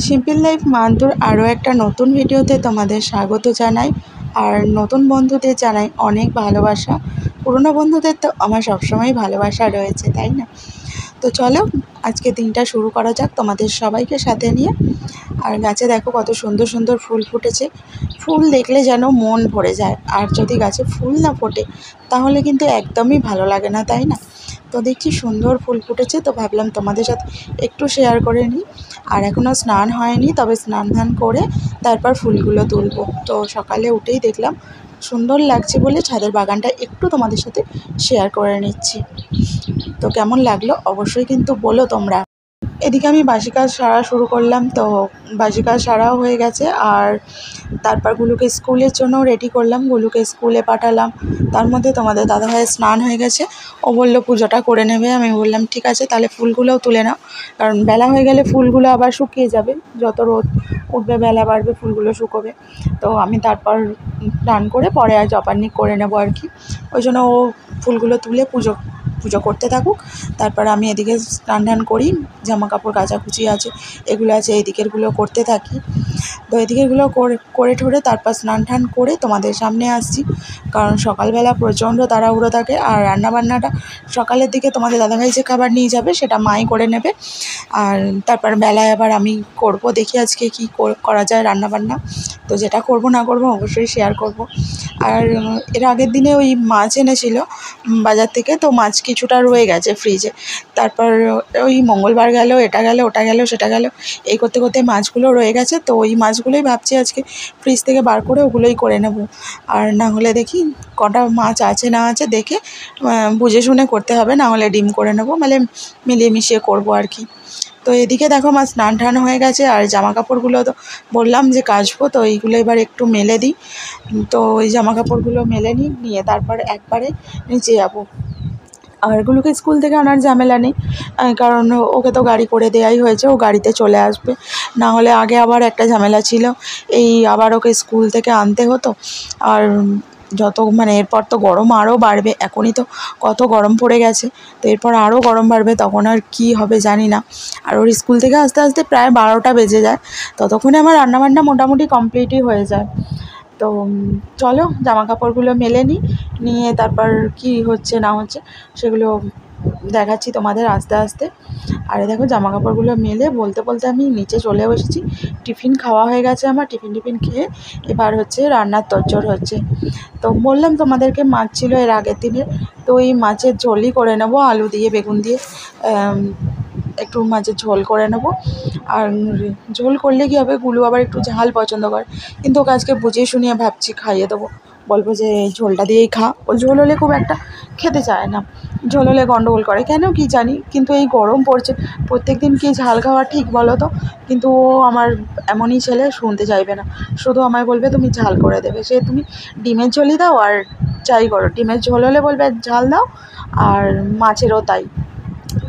Simple life মান্তুর আরও একটা নতুন ভিডিওতে তোমাদের স্বাগত জানাই। আর নতুন বন্ধুদের জানাই অনেক ভালোবাসা। পুরনো বন্ধুদের তো আমার সবসময় ভালোবাসা রয়েছে, তাই না? তো চলো আজকে দিনটা শুরু করা যাক তোমাদের সবাইকে সাথে নিয়ে। আর গাছে দেখো কত সুন্দর সুন্দর ফুল ফুটেছে। ফুল দেখলে যেন মন ভরে যায়, আর যদি গাছে ফুল না ফোটে তাহলে কিন্তু একদমই ভালো লাগে না, তাই না? তো দেখছি সুন্দর ফুল ফুটেছে, তো ভাবলাম তোমাদের সাথে একটু শেয়ার করে নিই। আর এখনও স্নান হয়নি, তবে স্নান ধান করে তারপর ফুলগুলো তুলব। তো সকালে উঠেই দেখলাম সুন্দর লাগছে বলে ছাদের বাগানটা একটু তোমাদের সাথে শেয়ার করে নিচ্ছি। তো কেমন লাগলো অবশ্যই কিন্তু বলো তোমরা। এদিকে আমি বাসি কাজ সারা শুরু করলাম, তো বাসি কাজ সারাও হয়ে গেছে। আর তারপর গুলুকে স্কুলের জন্য রেডি করলাম, গুলুকে স্কুলে পাঠালাম। তার মধ্যে তোমাদের দাদাভাইয়ের স্নান হয়ে গেছে, ও বললো পুজোটা করে নেবে। আমি বললাম ঠিক আছে, তাহলে ফুলগুলোও তুলে নাও, কারণ বেলা হয়ে গেলে ফুলগুলো আবার শুকিয়ে যাবে, যত রোদ উঠবে বেলা বাড়বে ফুলগুলো শুকোবে। তো আমি তারপর স্নান করে পরে আর জপান্নি করে নেবো আর কি। ওই জন্য ও ফুলগুলো তুলে পুজো করতে থাকুক। তারপর আমি এদিকে স্নান টান করি, জামা কাপড় কাচাকুচি আছে, এগুলো আছে, এদিকেরগুলো করতে থাকি। তো এদিকেরগুলো করে ঠোরে তারপর স্নান টান করে তোমাদের সামনে আসছি, কারণ সকালবেলা প্রচণ্ড তাড়াহুড়ো থাকে। আর রান্নাবান্নাটা সকালের দিকে তোমাদের দাদাভাই যে খাবার নিয়ে যাবে সেটা মাই করে নেবে, আর তারপর বেলায় আবার আমি করব। দেখি আজকে কি করা যায় রান্নাবান্না। তো যেটা করব না করব অবশ্যই শেয়ার করব। আর এর আগের দিনে ওই মাছ এনেছিল বাজার থেকে, তো মাছ কিছুটা রয়ে গেছে ফ্রিজে। তারপর ওই মঙ্গলবার গেল, এটা গেল ওটা গেল সেটা গেল, এই করতে করতে মাছগুলো রয়ে গেছে। তো ওই মাছগুলোই ভাবছি আজকে ফ্রিজ থেকে বার করে ওগুলোই করে নেব। আর না হলে দেখি কটা মাছ আছে না আছে দেখে বুঝে শুনে করতে হবে, না হলে ডিম করে নেব, মানে মিলিয়ে মিশিয়ে করব আর কি। তো এদিকে দেখো আমার স্নান টান হয়ে গেছে, আর জামা কাপড়গুলো তো বললাম যে কাচবো, তো এইগুলো এবার একটু মেলে দিই। তো ওই জামা কাপড়গুলো মেলে নিয়ে তারপর একবারে নিচে যাবো। আর এগুলোকে স্কুল থেকে আনার ঝামেলা নেই, কারণ ওকে তো গাড়ি করে দেওয়াই হয়েছে, ও গাড়িতে চলে আসবে। না হলে আগে আবার একটা ঝামেলা ছিল, এই আবার ওকে স্কুল থেকে আনতে হতো। আর যত মানে এরপর তো গরম আরও বাড়বে, এখনই তো কত গরম পড়ে গেছে, তো এরপর আরও গরম বাড়বে, তখন আর কি হবে জানি না। আর ওর স্কুল থেকে আসতে আসতে প্রায় 12টা বেজে যায়, ততক্ষণে আমার রান্নাবান্না মোটামুটি কমপ্লিটই হয়ে যায়। তো চলো জামা কাপড়গুলো মেলে নিয়ে তারপর কি হচ্ছে না হচ্ছে সেগুলো দেখাচ্ছি তোমাদের আস্তে আস্তে। আর দেখো জামা কাপড়গুলো মেলে বলতে বলতে আমি নিচে চলেও এসেছি। টিফিন খাওয়া হয়ে গেছে আমার, টিফিন খেয়ে এবার হচ্ছে রান্নার তোড়জোড় হচ্ছে। তো বললাম তোমাদেরকে মাছ ছিল এর আগের দিনের, তো এই মাছের ঝোলই করে নেবো, আলু দিয়ে বেগুন দিয়ে একটু মাছের ঝোল করে নেবো। আর ঝোল করলে কী হবে, গুলু আবার একটু ঝাল পছন্দ করে, কিন্তু ওকে আজকে বুঝিয়ে শুনিয়ে ভাবছি খাইয়ে দেবো। বলবো যে এই ঝোলটা দিয়েই খা, ও ঝোল হলে খুব একটা খেতে চায় না, ঝোল হলে গন্ডগোল করে, কেন কি জানি। কিন্তু এই গরম পড়ছে, প্রত্যেক দিন কি ঝাল খাওয়া ঠিক বলো তো? কিন্তু ও আমার এমনই ছেলে, শুনতে চাইবে না, শুধু আমায় বলবে তুমি ঝাল করে দেবে। সে তুমি ডিমের ঝোলই দাও আর যাই করো, ডিমের ঝোল হলে বলবে ঝাল দাও, আর মাছেরও তাই।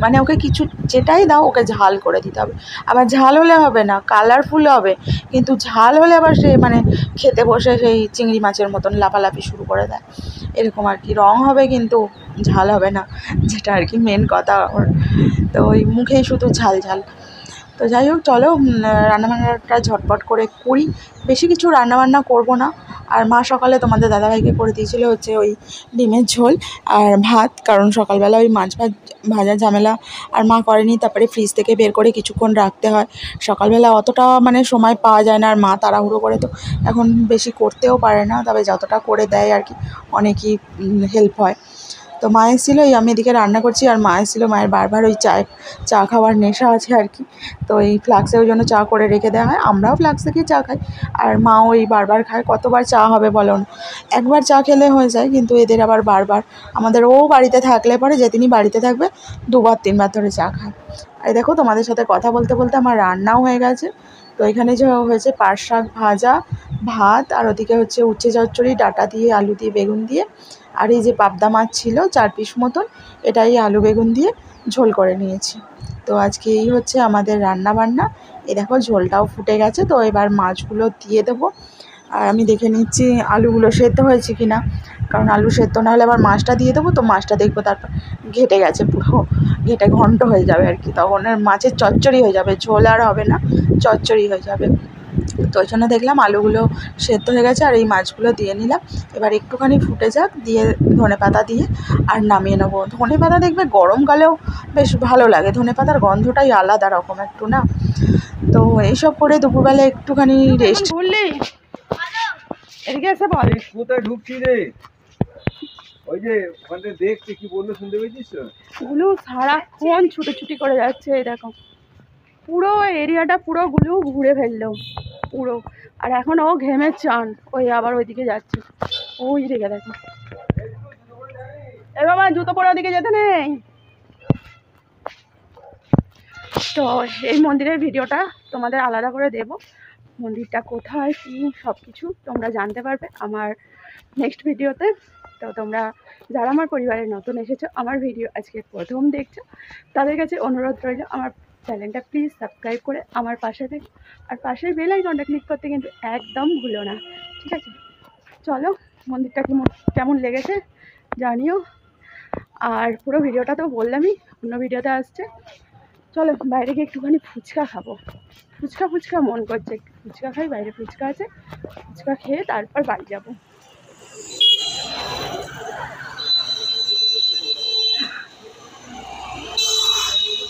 মানে ওকে কিছু যেটাই দাও ওকে ঝাল করে দিতে হবে। আবার ঝাল হলে হবে না, কালারফুল হবে, কিন্তু ঝাল হলে আবার সে মানে খেতে বসে সেই চিংড়ি মাছের মতন লাফালাফি শুরু করে দেয়, এরকম আর কি। রং হবে কিন্তু ঝাল হবে না, যেটা আর কি মেন কথা ওর। তো ওই মুখেই শুধু ঝাল ঝাল। তো যাই হোক চলো রান্নাবান্নাটা ঝটপট করে করি, বেশি কিছু রান্নাবান্না করব না। আর মা সকালে তোমাদের দাদাভাইকে করে দিয়েছিল হচ্ছে ওই ডিমের ঝোল আর ভাত, কারণ সকালবেলা ওই মাছ ভাজার ঝামেলা আর মা করেনি। তারপরে ফ্রিজ থেকে বের করে কিছুক্ষণ রাখতে হয়, সকালবেলা অতটা মানে সময় পাওয়া যায় না, আর মা তাড়াহুড়ো করে তো এখন বেশি করতেও পারে না, তবে যতটা করে দেয় আর কি অনেকই হেল্প হয়। তো মা এসেছিলো, এই আমি এদিকে রান্না করছি আর মা এসেছিলো। মায়ের বারবার ওই চা খাওয়ার নেশা আছে আর কি, তো এই ফ্লাক্সে ওই জন্য চা করে রেখে দেওয়া হয়, আমরাও ফ্লাক্স থেকে চা খাই। আর মা ওই বারবার খায়, কতবার চা হবে বলো না? একবার চা খেলে হয়ে যায়, কিন্তু এদের আবার বারবার। আমাদের ও বাড়িতে থাকলে পরে, যেদিনই বাড়িতে থাকবে 2বার 3বার ধরে চা খায়। আর দেখো তোমাদের সাথে কথা বলতে বলতে আমার রান্নাও হয়ে গেছে। তো এখানে যে হয়েছে পাট শাক ভাজা, ভাত, আর ওদিকে হচ্ছে উচ্ছে চচ্চড়ি, ডাঁটা দিয়ে আলু দিয়ে বেগুন দিয়ে, আর এই যে পাবদা মাছ ছিল 4 পিস মতন, এটাই আলু বেগুন দিয়ে ঝোল করে নিয়েছি। তো আজকে এই হচ্ছে আমাদের রান্না বান্না। এই দেখো ঝোলটাও ফুটে গেছে, তো এবার মাছগুলো দিয়ে দেবো। আর আমি দেখে নিচ্ছি আলুগুলো সেদ্ধ হয়েছে কি না, কারণ আলু সেদ্ধ না হলে আবার মাছটা দিয়ে দেবো, তো মাছটা দেখবো তারপর ঘেটে গেছে, পুরো ঘেটে ঘন্ট হয়ে যাবে আর কি, তখন আর মাছের চচ্চড়ি হয়ে যাবে, ঝোল আর হবে না, চচ্চড়ি হয়ে যাবে। তো ওই জন্য দেখলাম আলুগুলো সেদ্ধ হয়ে গেছে আর এই মাছগুলো দিয়ে নিলাম। এবার একটুখানি ফুটে যাক, দিয়ে ধনেপাতা দিয়ে আর নামিয়ে নেবো। ধনেপাতা দেখবে গরমকালেও বেশ ভালো লাগে, ধনেপাতার গন্ধটাই আলাদা রকম একটু না। তো এইসব করে দুপুরবেলা একটুখানি রেস্ট। বললি এদিকে এসে বল, কোথায় ঢুকছি রে? ওই যে ওখানে দেখছি, কি বললো শুনতে পেয়েছিস তো? গুলু সারাক্ষণ ছুটোছুটি করে যাচ্ছে, এই দেখো পুরো এরিয়াটা পুরো গুলু ঘুরে ফেললো পুরো। আর এখন ও ঘেমে চান, ওই আবার ওইদিকে যাচ্ছে, ওই দিকে দেখো। এ বাবা জুতো পরে ওদিকে যেতে নেই। তো এই মন্দিরের ভিডিওটা তোমাদের আলাদা করে দেব, মন্দিরটা কোথায় কি সব কিছু তোমরা জানতে পারবে আমার নেক্সট ভিডিওতে। তো তোমরা যারা আমার পরিবারের নতুন এসেছো, আমার ভিডিও আজকে প্রথম দেখছো, তাদের কাছে অনুরোধ রইল আমার চ্যানেলটা প্লিজ সাবস্ক্রাইব করে আমার পাশে থেকো, আর পাশের বেল আইকনটা ক্লিক করতে কিন্তু একদম ভুলো না, ঠিক আছে? চলো মন্দিরটা কেমন লেগেছে জানিও। আর পুরো ভিডিওটা তো বললামই, অন্য ভিডিওতে আসছে। চলো বাইরে গিয়ে একটুখানি ফুচকা খাবো, ফুচকা মন করছে, একটু ফুচকা খাই, বাইরে ফুচকা আছে, ফুচকা খেয়ে তারপর বাড়ি যাবো।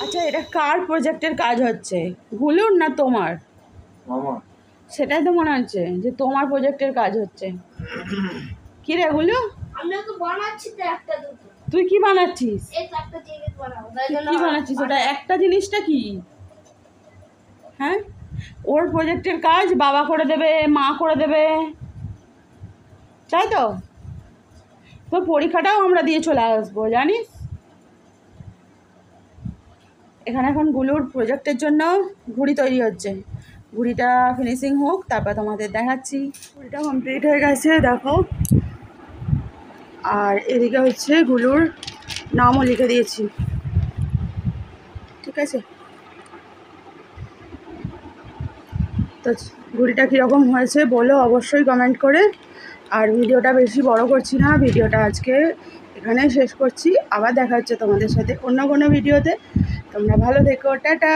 আচ্ছা এটা কার প্রজেক্টের কাজ হচ্ছে, গুলুর না তোমার? মামা সেটাই তো মনে হচ্ছে যে তোমার প্রজেক্টের কাজ হচ্ছে। কি রে গুলু, আমরা তো বানাচ্ছি তো একটা দুটো, তুই কি বানাচ্ছিস? এই তো একটা জিনিস বানাবো, তাই জন্য কি বানাচ্ছিস ওটা? একটা জিনিসটা কি? হ্যাঁ, ওর প্রজেক্টের কাজ বাবা করে দেবে, মা করে দেবে, তাই তো? তোর পরীক্ষাটাও আমরা দিয়ে চলে আসবো জানিস। এখানে এখন গুলুর প্রজেক্টের জন্য ঘুড়ি তৈরি হচ্ছে, ঘুড়িটা ফিনিশিং হোক তারপর তোমাদের দেখাচ্ছি। ঘুড়িটা কমপ্লিট হয়ে গেছে দেখো, আর এদিকে হচ্ছে গুলুর নামও লিখে দিয়েছি, ঠিক আছে? তো ঘুড়িটা কীরকম হয়েছে বলো অবশ্যই কমেন্ট করে। আর ভিডিওটা বেশি বড় করছি না, ভিডিওটা আজকে এখানে শেষ করছি, আবার দেখা হচ্ছে তোমাদের সাথে অন্য কোনো ভিডিওতে। তোমরা ভালো থেকো, টাটা।